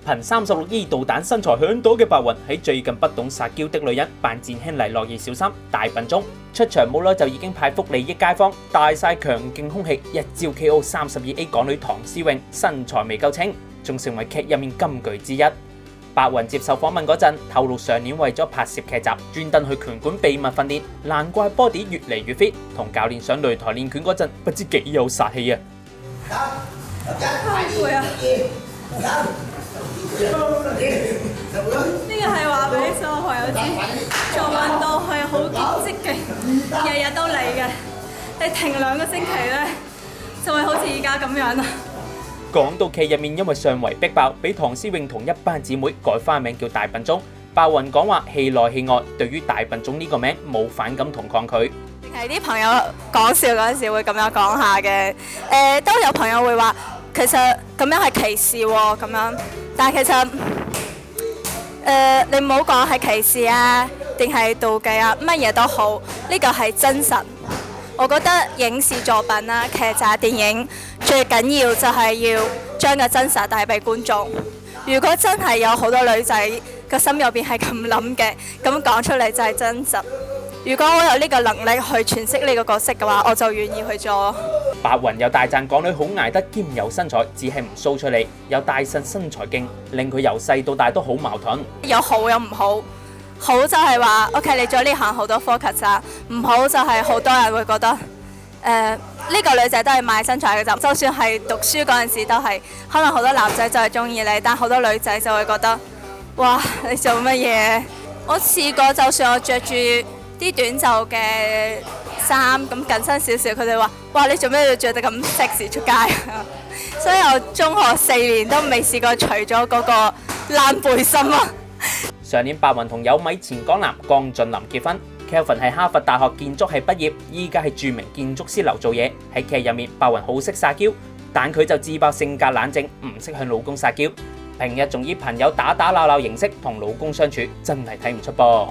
憑36E導彈身材響朵嘅白雲喺最近不懂撒嬌的女人扮賤兄黎諾懿小三大笨鐘出場冇耐就已經派福利益街坊，大晒強勁空氣，一招 KO 32A 港女唐詩詠，身材未夠稱，仲成為劇入面金句之一。白雲接受訪問嗰陣透露，上年為咗拍攝劇集，專登去拳館秘密訓練，難怪 body 越嚟越 fit， 同教練上擂台練拳嗰陣不知幾有殺氣啊！好攰啊！呢個係話俾所有學友知，做運動係好積極，日日都嚟嘅。你停2個星期呢，就會好似而家咁樣啦。講到劇入面因為上圍逼爆，俾唐詩詠同一班姊妹改花名叫大笨鐘。白雲講話戲內戲外，對於大笨鐘呢個名冇反感同抗拒。係啲朋友講笑嗰陣時會咁樣講下嘅，都有朋友會話其實咁樣係歧視喎咁樣，但係其實你唔好講係歧視啊，定係妒忌啊，乜嘢都好，呢個係真實。我覺得影視作品啦、劇集、電影最緊要就係要將個真實帶俾觀眾。如果真係有好多女仔個心入邊係咁諗嘅，咁講出嚟就係真實。如果我有呢個能力去詮釋呢個角色嘅話，我就願意去做。白雲又大讚港女好捱得兼有身材，只係唔 show 出嚟，有大腎身材勁，令佢由細到大都好矛盾。有好有唔好，好就係話 OK， 你做呢行好多 focus 咋，唔好就係好多人會覺得呢個女仔都係賣身材嘅咋。就算係讀書嗰陣時都係，可能好多男仔就係中意你，但好多女仔就會覺得哇，你做乜嘢？我試過，就算我着住啲短袖嘅衫咁緊身少少，佢哋話：哇，你做咩要着得咁 sexy 出街？所以我中學4年都未試過除咗嗰個爛背心啊！上年白雲同有米前港男江俊霖結婚 ，Kelvin 係哈佛大學建築系畢業，依家係著名建築師樓做嘢。喺劇入面，白雲好識撒嬌，但佢就自爆性格冷靜，唔識向老公撒嬌，平日仲以朋友打打鬧鬧形式同老公相處，真係睇唔出噃。